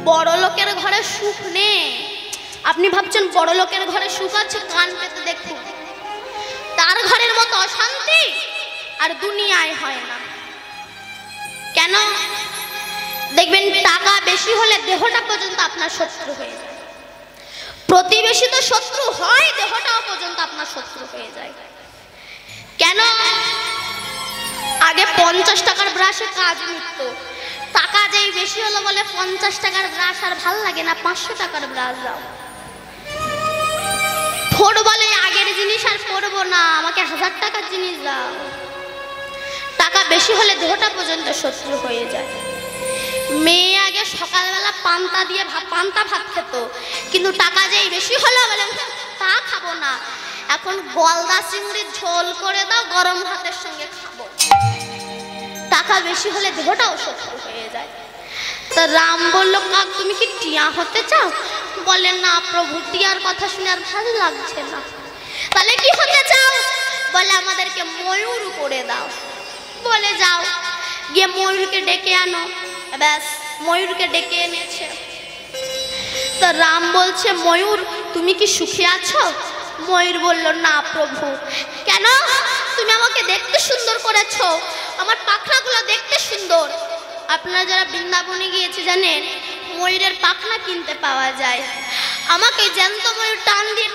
বড় লোকের ঘরে সুখ নেই। আপনি ভাবছেন বড় লোকের ঘরে সুখ আছে? কান পেতে দেখুন, তার ঘরের মতো অশান্তি আর দুনিয়ায় হয় না। কেন? দেখবেন টাকা বেশি হলে দেহটা পর্যন্ত আপনার শত্রু হয়ে যায়। প্রতিবেশী তো শত্রু হয়, দেহটাও পর্যন্ত আপনার শত্রু হয়ে যায়। কেন? আগে 50 টাকার ব্রাশে কাজ মিটতো, টাকা যেই বেশি হলো বলে 50 টাকার ব্রাশ আর ভাল লাগে না, 500 টাকার ব্রাশ দাও। ফোর বলে আগের জিনিস আর পরবো না, আমাকে 1000 টাকার জিনিস দাও। টাকা বেশি হলে দেহটা পর্যন্ত শত্রু হয়ে যায়। মেয়ে আগে সকালবেলা পান্তা দিয়ে পান্তা ভাত খেত, কিন্তু টাকা যেই বেশি হলো বলে তা খাবো না, এখন গলদা চিংড়ির ঝোল করে দাও, গরম ভাতের সঙ্গে খাবো। টাকা বেশি হলে দেহটাও শত্রু হয়ে যায়। তা রাম বলল, কাক তুমি কি টিয়া হতে চাও? বলেন, না প্রভু টিয়ার কথা শুনে আর ভালো লাগছে না। তাহলে কি হতে চাও? বলে, আমাদেরকে ময়ূর করে দাও। বলে, যাও গিয়ে ময়ূরকে ডেকে আনো। ব্যাস ময়ূরকে ডেকে এনেছে। তা রাম বলছে, ময়ূর তুমি কি সুখে আছো? ময়ূর বলল, না প্রভু। কেন? তুমি আমাকে দেখতে সুন্দর করেছো, আমার পাখনাগুলো দেখতে সুন্দর। আপনারা যারা বৃন্দাবনে গিয়েছে জানেন ময়ূরের পাখনা কিনতে পাওয়া যায়। আমাকে জ্যান্ত ময়ূর টান দিয়ে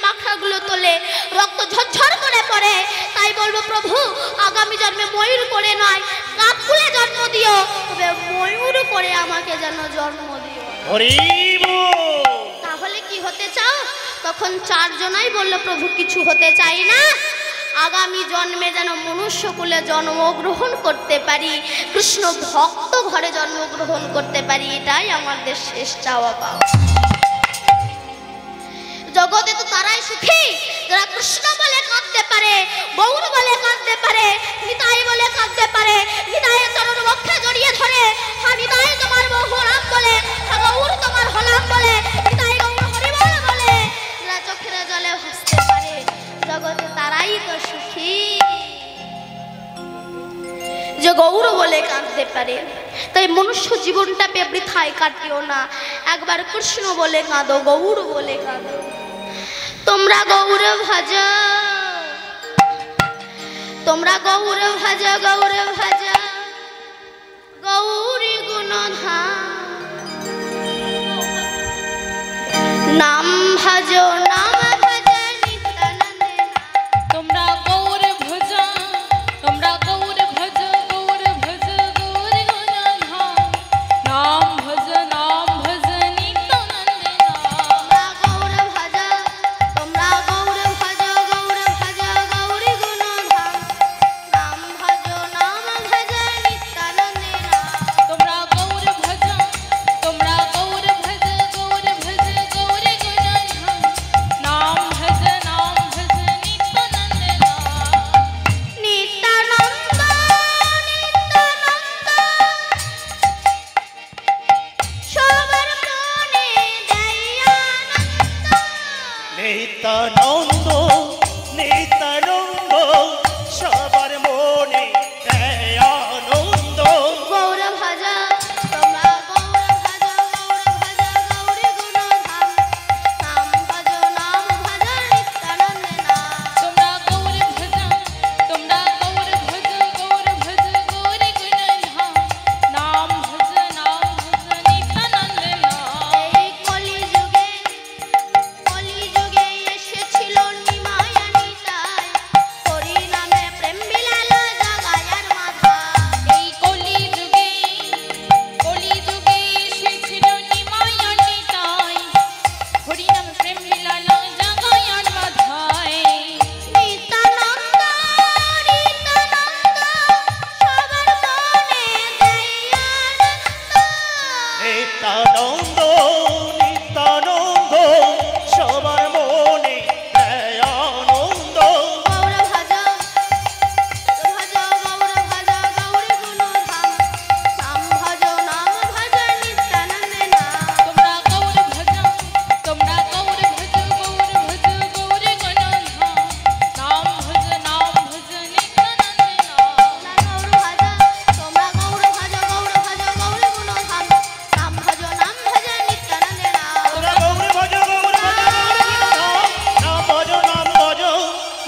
পাখনাগুলো তোলে, রক্ত ঝরঝর করে পড়ে। তাই বলবো প্রভু, আগামী জন্মে ময়ূর করে নয় কাককুলে জন্ম দিও, তবে ময়ূর করে আমাকে যেন জন্ম দিও। হরি বল। তাহলে কি হতে চাও? তখন চারজনাই বলল, প্রভু কিছু হতে চাই না, আগামী জন্মে যেন মনুষ্যকুলে জন্মগ্রহণ করতে পারি, কৃষ্ণ ভক্ত ঘরে জন্মগ্রহণ করতে পারি, এটাই আমাদের শেষ চাওয়া পাওয়া। জগতে তো তারাই সুখী যারা কৃষ্ণ বলে কাঁদতে পারে, গৌর বলে কাঁদতে পারে, নিতাই বলে কাঁদতে পারে, নিতাইয়ের চরণ বক্ষে জড়িয়ে ধরে হ্যাঁ নিতাই তোমার বহু নাম বলে, হ্যাঁ গৌর তোমার হলাম বলে, নিতাই গৌর হরিবল বলে যারা চোখের জলে ভাসতে পারে, জগতে তারাই তো সুখী যে গৌর বলে কাঁদতে পারে। তাই মনুষ্য জীবনটা বৃথায় কাটিও না, একবার কৃষ্ণ বলে কাঁদো, গৌর বলে কাঁদো। তোমরা গৌর ভজ, তোমরা গৌর ভজ, গৌর ভজ গৌরী গুণধাম, নাম ভজ নাম ভজ নিত্যানন্দে। তোমরা গৌর ভজ, তোমরা গৌর ভজ, গৌর ভজ গৌর গুণধাম, নাম ভজ নিত্যানন্দে। তোমরা গৌর ভজ, তোমরা গৌর ভজ, গৌর ভজ গৌরী গুণধাম, নাম ভজ নিত্যানন্দে। তোমরা গৌর ভজ, তোমরা গৌর ভজ, গৌর ভজ গৌর গুণধাম, নাম ভজ নিত্যানন্দে। নিত্যানন্দ সবার মনে দেয় আনন্দ। নিত্যানন্দ নিত্যানন্দ সবার মনে দেয় আনন্দ। গৌর ভজ, তোমরা গৌর ভজ, গৌর ভজ গৌরী গুণধাম, নাম ভজ নিত্যানন্দে। তোমরা গৌর ভজ, তোমরা গৌর ভজ, গৌর ভজ গৌর গুণধাম, নাম ভজ নিত্যানন্দে। এই কলিযুগে এসেছিল নিমায়া নিতাই, হরি নামে প্রেম বিলাল জাগায়ার মাথায়। এই কলিযুগে এসেছিল নিমায়া নিতাই, হরি নাম প্রেম বিলাল জাগায়ার মাথায়। নিত্যানন্দ সবার মনে দেয় আনন্দ। নিত্যানন্দ নিত্যানন্দ সবার মনে দেয় আনন্দ। গৌর ভজ, ভজ গৌর ভজ গৌরী গুণধাম, নাম ভজ নিত্যানন্দে। তোমরা গৌর ভজ, তোমরা গৌর ভজ, গৌর ভজ গৌর গুণধাম, নাম ভজ নিত্যানন্দে। গৌর ভজ, তোমরা গৌর ভজ, গৌর ভজ গৌরী গুণধাম, নাম ভজ নিত্যানন্দে। তোমরা গৌর ভজ, গৌর ভজ নাম ভজ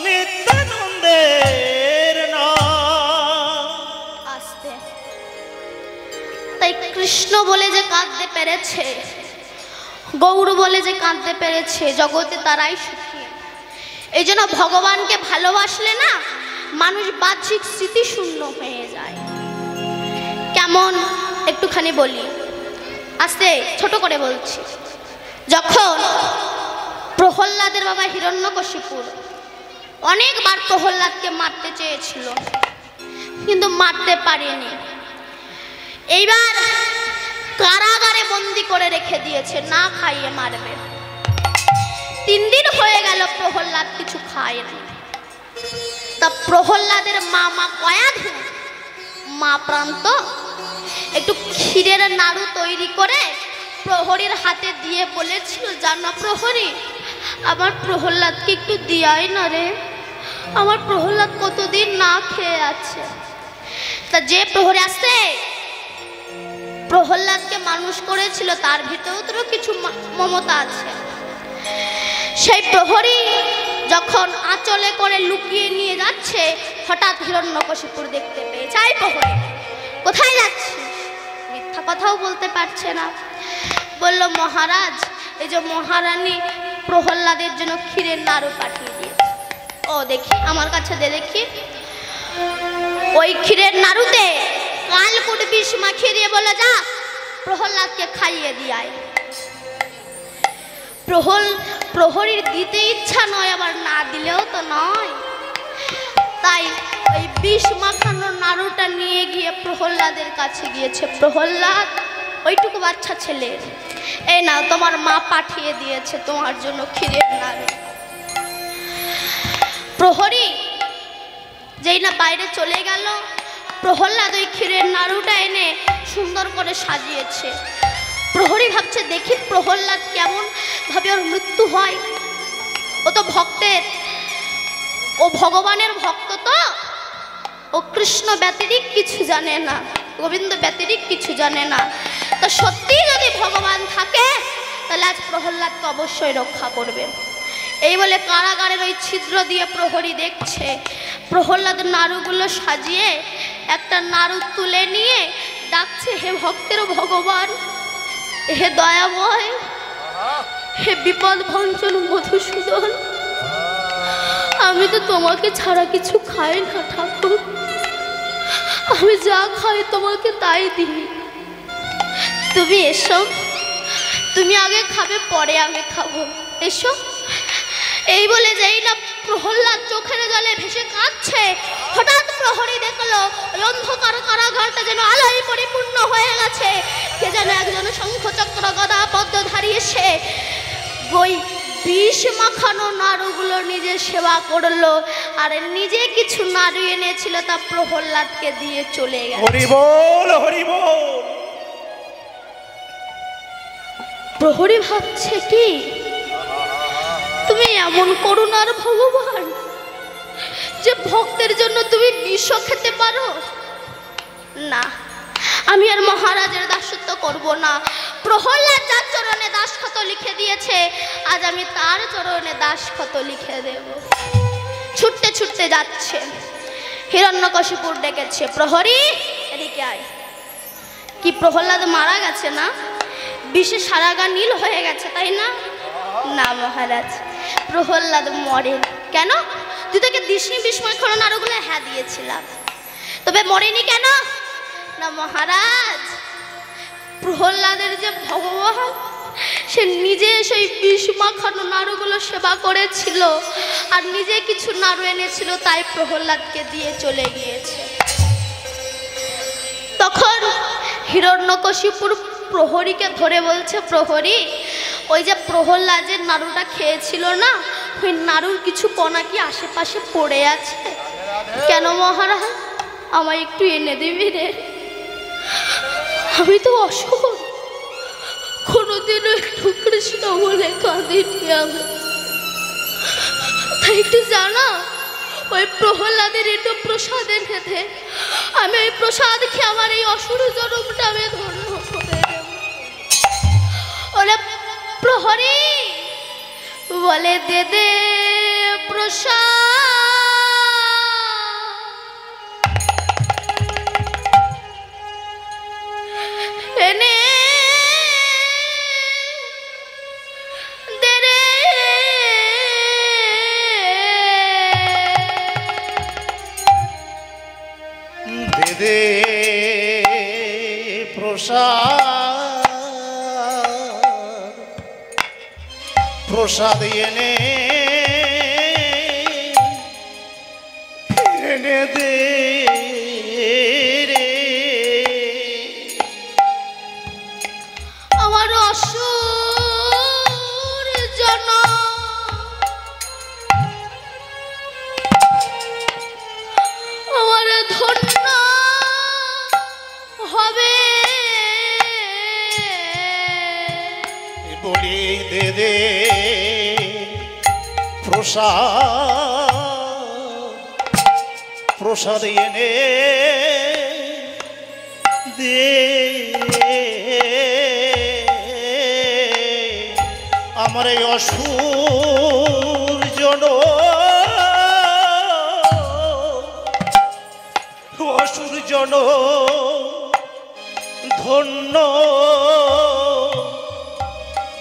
নিত্যানন্দের নাম। আস্তে। তাই কৃষ্ণ বলে যে কাঁদতে পেরেছে, গৌর বলে যে কাঁদতে পেরেছে, জগতে তারাই সুখী। এই জন্য ভগবানকে ভালোবাসলে না মানুষ বাহ্যিক স্মৃতি শূন্য হয়ে যায়। কেমন একটুখানি বলি, আস্তে ছোট করে বলছি। যখন প্রহ্লাদের বাবা হিরণ্যকশিপু অনেকবার প্রহ্লাদকে মারতে চেয়েছিল কিন্তু মারতে পারেনি, এইবার কারাগারে বন্দি করে রেখে দিয়েছে, না খাইয়ে মারবে। 3 দিন হয়ে গেল প্রহ্লাদ কিছু খায়নি। তা প্রহ্লাদের মা কয়াধু মা প্রান্ত একটু ক্ষীরের নাড়ু তৈরি করে প্রহরীর হাতে দিয়ে বলেছিল, জানো প্রহরী আমার প্রহ্লাদকে একটু দিয়াই না রে, আমার প্রহ্লাদ কতদিন না খেয়ে আছে। তা যে প্রহরী আসছে প্রহ্লাদকে মানুষ করেছিল তার ভিতরেও তো কিছু মমতা আছে। সেই প্রহরী যখন আঁচলে করে লুকিয়ে নিয়ে যাচ্ছে, হঠাৎ হিরণ্যকশিপুর দেখতে পেয়েছে। আই প্রহরী, কোথায় যাচ্ছি? মিথ্যা কথাও বলতে পারছে না। বলল, মহারাজ, এই যে মহারানী প্রহ্লাদের জন্য ক্ষীরের নাড়ু পাঠিয়ে দিয়েছে। ও দেখি, আমার কাছে দে দেখি। ওই ক্ষীরের নাড়ুতে কালকুট বিষ মাখিয়ে দিয়ে বলে, যা প্রহ্লাদকে খাইয়ে দিয়ায়। প্রহরীর দিতে ইচ্ছা নয়, আবার না দিলেও তো নয়। তাই ওই বিষ মাখানো নাড়ুটা নিয়ে গিয়ে প্রহ্লাদের কাছে গিয়েছে। প্রহ্লাদ, ওইটুকু বাচ্চা ছেলে, এই নাও, তোমার মা পাঠিয়ে দিয়েছে তোমার জন্য ক্ষীরের নাড়ু। প্রহরী যেই না বাইরে চলে গেল, প্রহ্লাদ ওই ক্ষীরের নাড়ুটা এনে সুন্দর করে সাজিয়েছে। প্রহরী ভাবছে, দেখি প্রহ্লাদ কেমন ভাবে ওর মৃত্যু হয়। ও তো ভক্তের, ও ভগবানের ভক্ত, তো ও কৃষ্ণ ব্যতিরিক কিছু জানে না, গোবিন্দ ব্যতিরিক কিছু জানে না। তো সত্যি যদি ভগবান থাকে, তাহলে আজ প্রহ্লাদকে অবশ্যই রক্ষা করবে। এই বলে কারাগারের ওই ছিদ্র দিয়ে প্রহরী দেখছে প্রহ্লাদ নাড়ুগুলো সাজিয়ে একটা নাড়ু তুলে নিয়ে ডাকছে, হে ভক্তের ভগবান, হে দয়াময়, হে বিপদ ভঞ্জন মধুসূদন, আমি তো তোমাকে ছাড়া কিছু খাই না ঠাকুর, আমি যা খাই তোমাকে তাই দিই, তুমি এসো, তুমি আগে খাবে পরে আমি খাবো, এসো। এই বলে যেই না প্রহ্লাদ চোখের জলে ভেসে কাঁদছে, হঠাৎ প্রহরী দেখলো ওই অন্ধকার কারাগারটা যেন আলোয় পরিপূর্ণ হয়ে গেছে। কে যেন একজন শঙ্খচক্র গদা পদ্মধারী এসে ওই বিষ মাখানো নাড়ুগুলো নিজে সেবা করলো, আর নিজে কিছু নাড়ু এনেছিল তা প্রহ্লাদকে দিয়ে চলে গেল। হরি বল, হরি বল। প্রহরী ভাবছে, কি তুমি এমন করুণার ভগবান যে ভক্তের জন্য তুমি বিষ খেতে পারো? না, আমি আর মহারাজের দাসত্ব করব না। প্রহ্লাদ যার চরণে দাসখত লিখে দিয়েছে, আজ আমি তার চরণে দাসখত লিখে দেব। ছুটতে ছুটতে যাচ্ছে, হিরণ্যকশিপুর ডেকেছে, প্রহরী এদিকে আয়। কি প্রহ্লাদ মারা গেছে না? বিষে সারা গা নীল হয়ে গেছে, তাই না? না মহারাজ, প্রহ্লাদ মরে। কেন? তুই তাকে দিসনি বিস্ময় খনন আরোগুলো? হ্যাঁ দিয়েছিলাম, তবে মরেনি কেন? না মহারাজ, প্রহ্লাদের যে ভগবান, সে নিজে সেই বিষ মাখানো নাড়ুগুলো সেবা করেছিল আর নিজে কিছু নাড়ু এনেছিল, তাই প্রহ্লাদকে দিয়ে চলে গিয়েছে। তখন হিরণ্যকশিপুর প্রহরীকে ধরে বলছে, প্রহরী, ওই যে প্রহ্লাদের নাড়ুটা খেয়েছিল না, ওই নাড়ুর কিছু কণা কি আশেপাশে পড়ে আছে? কেন মহারাজ, আমায় একটু এনে দিবি রে, আমি তো অসুখ, কোনোদিনও একটু কৃষ্ণ বলে কাঁদিনি আমি, তাই একটু জানা ওই প্রহ্লাদের একটু প্রসাদ এনে দে, আমি ওই প্রসাদ খেয়ে আমার এই অসুর জন্মটা আমি ধন্য করে দেব। ওরে প্রহরী বলে, দে দে প্রসাদ, এনে দে রে, দে দে প্রসাদ, প্রসাদ এনে এনে দে রে। আমার অসুর জন আমার ধন্য হবে, বলি দে দে প্রসাদ, প্রসাদ এনে দে, আমার এই অসুর জন অসুর জন ধন্য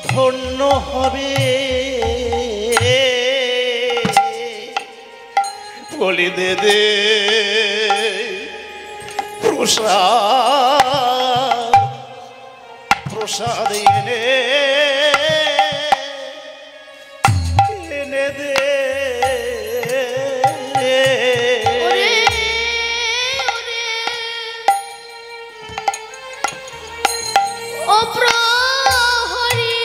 ধন্য হবে বলি দে দে প্রসাদ প্রসাদ এনে এনে দে ওরে ও প্রহরী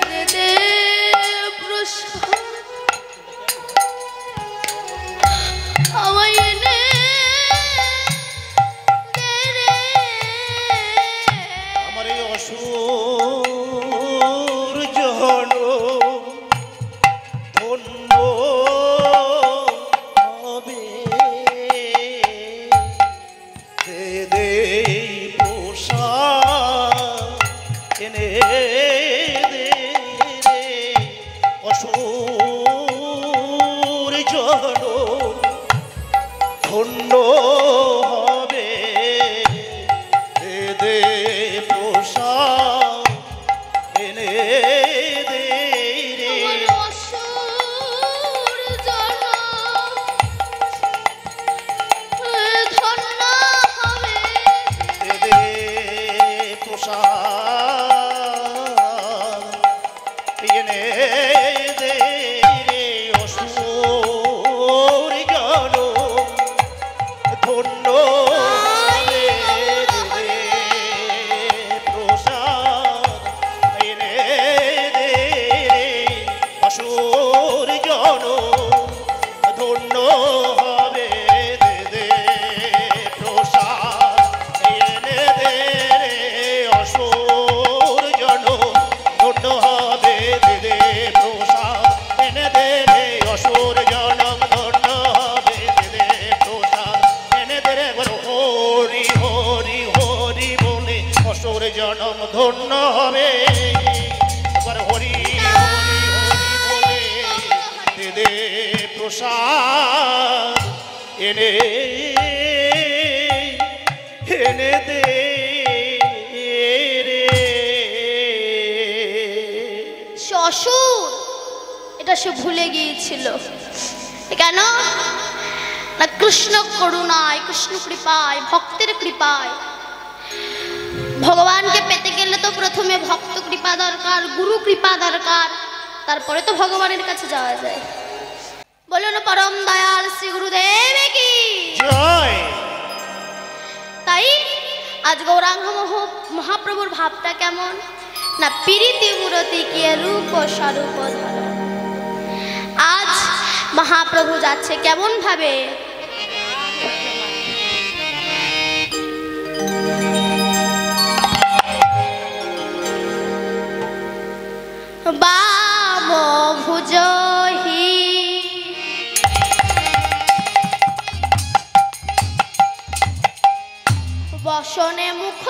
দে দে প্রসাদ আমায় এনে দে রে আমার এই অসুর জন ধন্য হবে দে দে প্রসাদ এনে দে রে অসুর জন ধন্য হবে দে দে প্রসাদ এনে দে রে আমার অসুর জন ধন্য হবে দে দে প্রসাদ এনে দে রে অসুর জন ধন্য হবে দে প্রসাদ এনে দে রে অসুর জন ধন্য হবে দে দে প্রসাদ এনে দে রে অসুর জন ধন্য হবে দে দে প্রসাদ এনে দে রে অসুর জনম ধন্য হবে দে দে প্রসাদ এনে দে রে হরি হরি হরি বলে অসুর জনম ধন্য হবে এবার হরি হরি হরি বলে দে দে প্রসাদ এনে এনে দে রে সে অসুর এটা সে ভুলে গিয়েছিল কেন না কৃষ্ণ করুণায় কৃষ্ণ কৃপায় ভক্তের কৃপায় ভগবানকে পেতে গেলে তো প্রথমে ভক্ত কৃপা দরকার গুরু কৃপা দরকার তারপরে তো ভগবানের কাছে যাওয়া যায় বলুন পরম দয়াল শ্রী গুরুদেব কি জয় তাই আজ গৌরাঙ্গ মহাপ্রভুর ভাবটা কেমন না প্রীতি মূরতি কে রূপ স্বরূপ ধরো আজ মহাপ্রভু যাচ্ছে কেমন ভাবে বাম ভুজহি বসনে মুখ